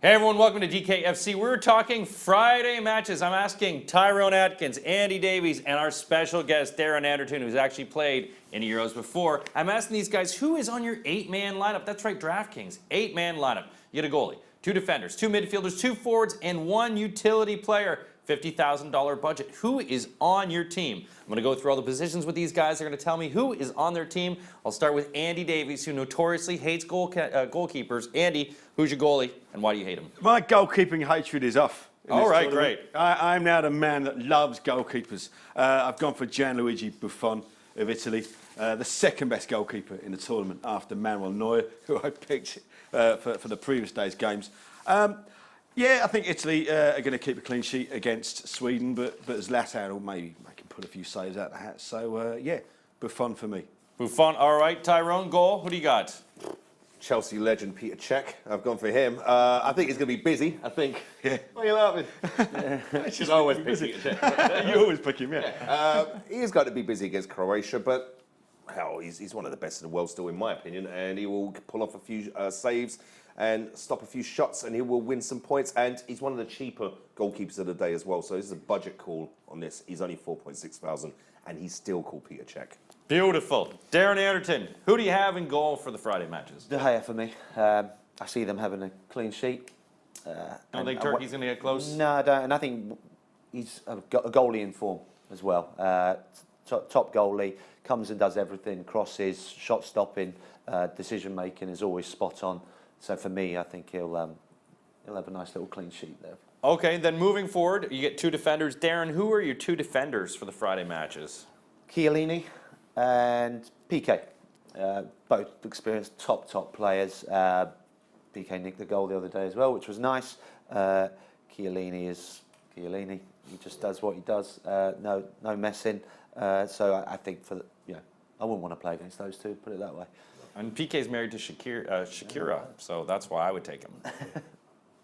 Hey everyone, welcome to DKFC. We're talking Friday matches. I'm asking Tyrone Atkins, Andy Davies, and our special guest, Darren Anderton, who's actually played in Euros before. I'm asking these guys, who is on your 8-man lineup? That's right, DraftKings, 8-man lineup. You get a goalie, 2 defenders, 2 midfielders, 2 forwards, and 1 utility player. $50,000 budget. Who is on your team? I'm going to go through all the positions with these guys. They're going to tell me who is on their team. I'll start with Andy Davies, who notoriously hates goalkeepers. Andy, who's your goalie, and why do you hate him? My goalkeeping hatred is off. All right, great. I'm now the man that loves goalkeepers. I've gone for Gianluigi Buffon of Italy, the second best goalkeeper in the tournament after Manuel Neuer, who I picked for the previous day's games. Yeah, I think Italy are going to keep a clean sheet against Sweden, but Zlatan will maybe make him put a few saves out the hat. So, yeah, Buffon for me. Buffon, all right. Tyrone, goal. Who do you got? Chelsea legend Peter Cech. I've gone for him. I think he's going to be busy. I think. Yeah. Why are you laughing? He's always busy. Peter Cech. You always pick him, yeah. He's got to be busy against Croatia, but hell, he's one of the best in the world still, in my opinion, and he will pull off a few saves and stop a few shots, and he will win some points. And he's one of the cheaper goalkeepers of the day as well. So this is a budget call on this. He's only 4.6 thousand, and he's still called Peter Cech. Beautiful. Darren Anderton, who do you have in goal for the Friday matches? De Gea for me. I see them having a clean sheet. Don't think Turkey's going to get close? No, I don't. And I think he's a goalie in form as well. Top goalie, comes and does everything, crosses, shot stopping, decision making is always spot on. So for me, I think he'll have a nice little clean sheet there. Okay, then moving forward, you get 2 defenders. Darren, who are your 2 defenders for the Friday matches? Chiellini and PK, both experienced top players. PK nicked the goal the other day as well, which was nice. Chiellini is Chiellini. He just does what he does. No messing. So I think I wouldn't want to play against those two. Put it that way. And PK's married to Shakira, so that's why I would take him.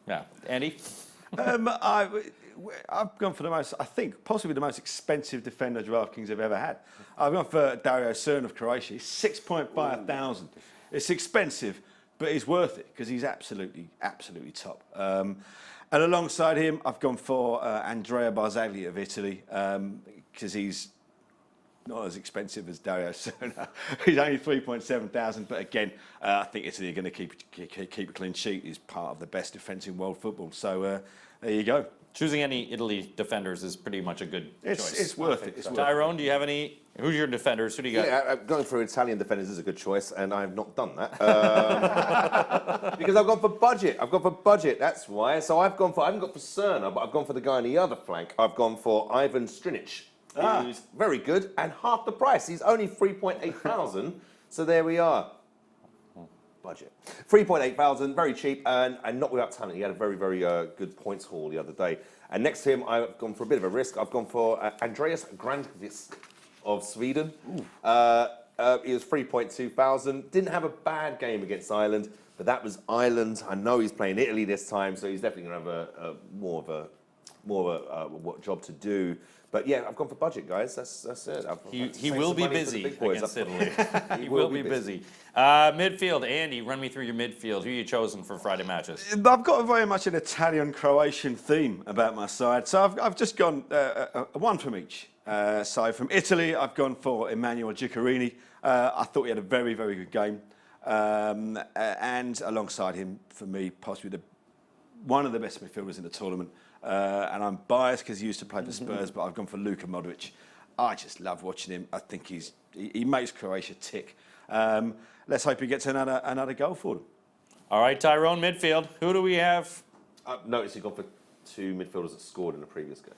Yeah, Andy. I've gone for the most, I think, possibly the most expensive defender DraftKings have ever had. I've gone for Dario Srna of Croatia. He's 6.5 thousand. It's expensive, but he's worth it because he's absolutely top. And alongside him, I've gone for Andrea Barzagli of Italy because he's not as expensive as Dario Srna. He's only 3.7 thousand, but again, I think Italy are going to keep a clean sheet. He's part of the best defence in world football. So there you go. Choosing any Italy defenders is pretty much a good choice. It's worth it. Tyrone, do you have any? Who's your defenders? Who do you got? Yeah, going for Italian defenders is a good choice, and I have not done that because I've gone for budget. That's why. So I haven't gone for Srna, but I've gone for the guy on the other flank. I've gone for Ivan Strinic. Who's very good and half the price. He's only 3.8 thousand. So there we are. Budget. 3.8 thousand, very cheap and not without talent. He had a very good points haul the other day. And next to him, I've gone for a bit of a risk. I've gone for Andreas Grandqvist of Sweden. He was 3.2 thousand. Didn't have a bad game against Ireland, but that was Ireland. I know he's playing Italy this time, so he's definitely going to have more of a job to do. But yeah, I've gone for budget, guys. That's it. He will be busy against Italy. He will be busy. Midfield, Andy, run me through your midfield. Who you chosen for Friday matches? I've got very much an Italian-Croatian theme about my side, so I've just gone one from each side. From Italy, I've gone for Emanuele Giaccherini. I thought he had a very good game, and alongside him, for me, possibly one of the best midfielders in the tournament. And I'm biased because he used to play for Spurs, but I've gone for Luka Modric. I just love watching him. I think he makes Croatia tick. Let's hope he gets another goal for them. All right, Tyrone, midfield. Who do we have? I've noticed you've gone for 2 midfielders that scored in the previous game.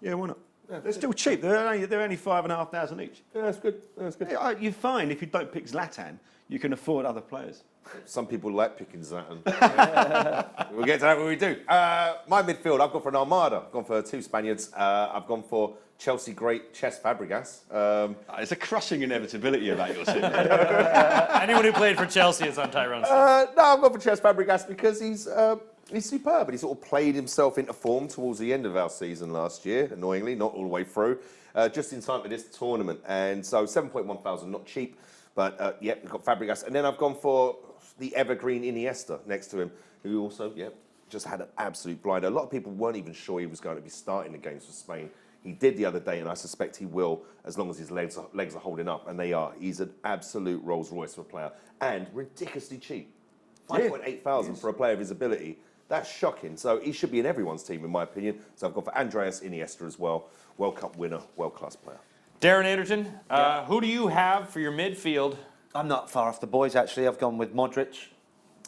Yeah, why not? Yeah, they're still cheap. They're only 5,500 each. Yeah, that's good. Yeah, you find if you don't pick Zlatan, you can afford other players. Some people like picking Zlatan. We'll get to that when we do. My midfield, I've gone for an Armada. I've gone for 2 Spaniards. I've gone for Chelsea great Cesc Fabregas. It's a crushing inevitability about your team. Anyone who played for Chelsea is on Tyrone's team. No, I've gone for Cesc Fabregas because he's superb. And he sort of played himself into form towards the end of our season last year, annoyingly, not all the way through, just in time for this tournament. And so 7.1 thousand, not cheap. But, yeah, we've got Fabregas. And then I've gone for the evergreen Iniesta next to him, who also, yeah, just had an absolute blinder. A lot of people weren't even sure he was going to be starting the games for Spain. He did the other day, and I suspect he will, as long as his legs are holding up, and they are. He's an absolute Rolls Royce of a player, and ridiculously cheap. 5.8 thousand for a player of his ability. That's shocking. So he should be in everyone's team, in my opinion. So I've gone for Andreas Iniesta as well. World Cup winner, world-class player. Darren Anderton, who do you have for your midfield? I'm not far off the boys, actually. I've gone with Modric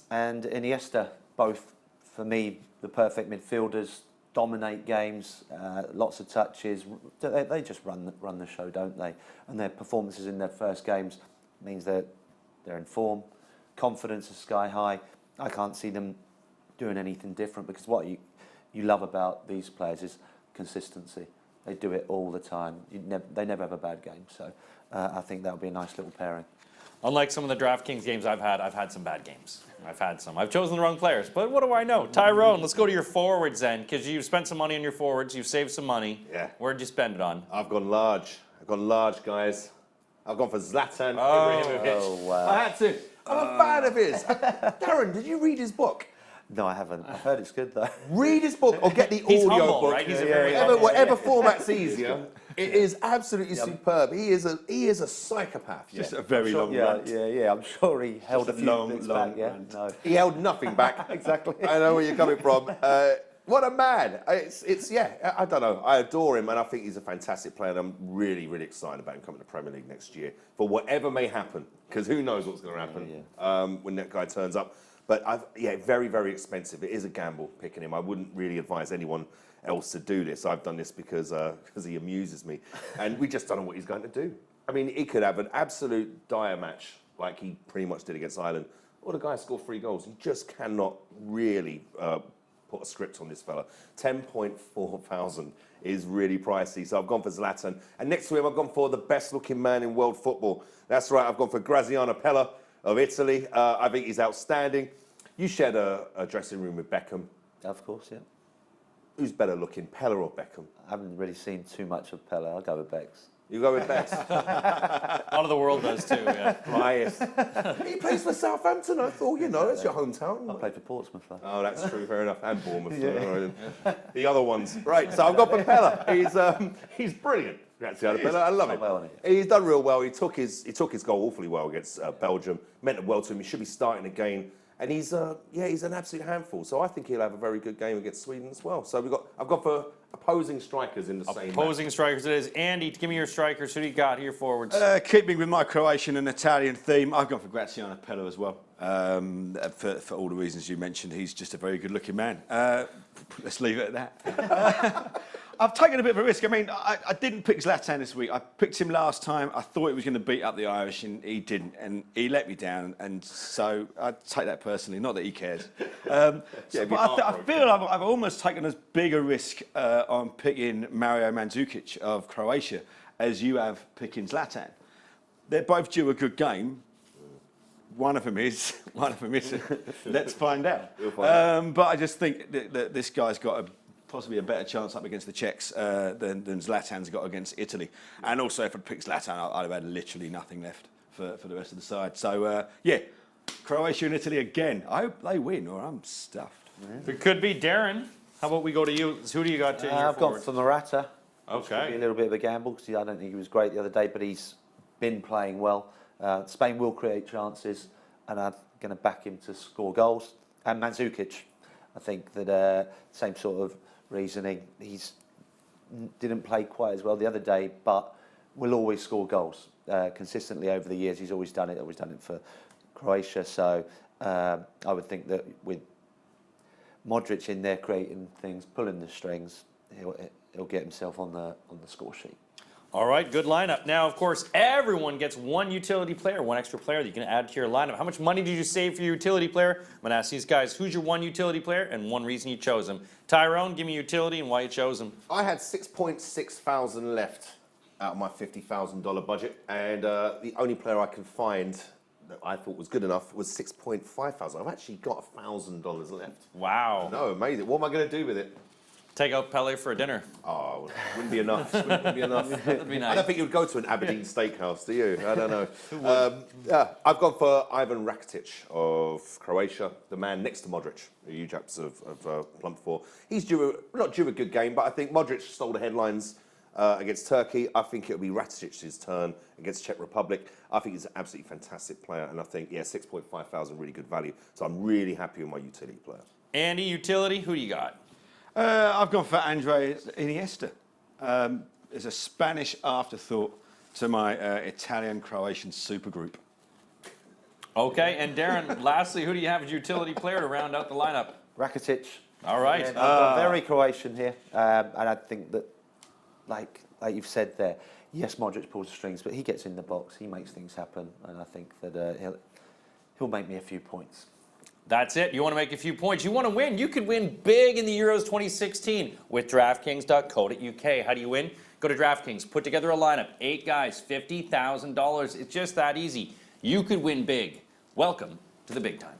and Iniesta, both, for me, the perfect midfielders, dominate games, lots of touches. They just run the show, don't they? And their performances in their first games means that they're in form. Confidence is sky high. I can't see them doing anything different, because what you love about these players is consistency. They do it all the time. They never have a bad game. So I think that would be a nice little pairing. Unlike some of the DraftKings games I've had some bad games. I've chosen the wrong players, but what do I know? Tyrone, let's go to your forwards then, because you've spent some money on your forwards. You've saved some money. Yeah. Where'd you spend it on? I've gone large. Guys. I've gone for Zlatan Ibrahimovic. Oh, wow. I had to. I'm a fan of his. Darren, did you read his book? No, I haven't. I've heard it's good, though. Read his book or get the He's audio humble, book. right? He's a very humble. Whatever format's easier. It is absolutely superb. He is a psychopath. Just a very long rant. Yeah. I'm sure he held a few bits back. Yeah, no. He held nothing back. Exactly. I know where you're coming from. What a man. I don't know. I adore him, and I think he's a fantastic player, and I'm really, really excited about him coming to the Premier League next year for whatever may happen, because who knows what's going to happen when that guy turns up. But very, very expensive. It is a gamble picking him. I wouldn't really advise anyone else to do this. I've done this because he amuses me, and we just don't know what he's going to do. I mean, he could have an absolute dire match like he pretty much did against Ireland, or the guy scored 3 goals. You just cannot really put a script on this fella. 10.4 thousand is really pricey, so I've gone for Zlatan. And next to him, I've gone for the best-looking man in world football. That's right, I've gone for Graziano Pella of Italy. I think he's outstanding. You shared a dressing room with Beckham. Of course, yeah. Who's better looking, Pella or Beckham? I haven't really seen too much of Pella. I'll go with Bex. You go with Bex. A lot of the world does too, yeah. Biased. He plays for Southampton. I thought, it's your hometown. I played for Portsmouth, though. Oh, that's true. Fair enough. And Bournemouth. The other ones. Right. So I've got Pella. He's brilliant. Graziano Pella. I love him. Well, He's done real well. He took his goal awfully well against Belgium. Meant well to him. He should be starting again. And he's an absolute handful. So I think he'll have a very good game against Sweden as well. So I've got for opposing strikers in the same match. Opposing strikers it is. Andy, give me your strikers. Who do you got here forwards? Keeping with my Croatian and Italian theme, I've gone for Graziano Pella as well. For all the reasons you mentioned, he's just a very good-looking man. Let's leave it at that. I've taken a bit of a risk. I mean, I didn't pick Zlatan this week. I picked him last time. I thought he was going to beat up the Irish, and he didn't. And he let me down. And so I take that personally. Not that he cares. But I feel I've almost taken as big a risk on picking Mario Mandzukic of Croatia as you have picking Zlatan. They're both due a good game. One of them is. One of them isn't. Let's find out. We'll find out. But I just think that this guy's got possibly a better chance up against the Czechs than Zlatan's got against Italy. And also, if I'd picked Zlatan, I'd have had literally nothing left for the rest of the side. So, Croatia and Italy again. I hope they win, or I'm stuffed. It could be Darren. How about we go to you? Who do you got to your I've gone forwards? for Morata. Okay. Be a little bit of a gamble, because I don't think he was great the other day, but he's been playing well. Spain will create chances, and I'm going to back him to score goals. And Mandzukic, I think that same sort of reasoning. He's didn't play quite as well the other day, but will always score goals consistently over the years. He's always done it for Croatia. So I would think that with Modric in there creating things, pulling the strings, he'll get himself on the score sheet. All right, good lineup. Now, of course, everyone gets one utility player, one extra player that you can add to your lineup. How much money did you save for your utility player? I'm going to ask these guys, who's your one utility player and one reason you chose him? Tyrone, give me utility and why you chose him. I had 6.6 thousand left out of my $50,000 budget, and the only player I can find that I thought was good enough was 6.5 thousand. I've actually got $1,000 left. Wow. No, amazing. What am I going to do with it? Take out Pele for a dinner. Oh, wouldn't be enough. Wouldn't be enough. That'd be I nice. don't think you would go to an Aberdeen steakhouse, do you? I don't know. Yeah, I've gone for Ivan Rakitic of Croatia, the man next to Modric, who you chaps have plumped for. He's not due a good game, but I think Modric stole the headlines against Turkey. I think it'll be Rakitic's turn against Czech Republic. I think he's an absolutely fantastic player, and I think, 6.5 thousand, really good value. So I'm really happy with my utility player. Andy, utility, who do you got? I've gone for Andre Iniesta. There's a Spanish afterthought to my Italian-Croatian supergroup. Okay, and Darren, lastly, who do you have as utility player to round out the lineup? Rakitic. All right. I've gone very Croatian here, and I think that, like you've said there, yes, Modric pulls the strings, but he gets in the box, he makes things happen, and I think that he'll make me a few points. That's it. You want to make a few points. You want to win. You could win big in the Euros 2016 with DraftKings.co.uk. How do you win? Go to DraftKings, put together a lineup. 8 guys, $50,000. It's just that easy. You could win big. Welcome to the big time.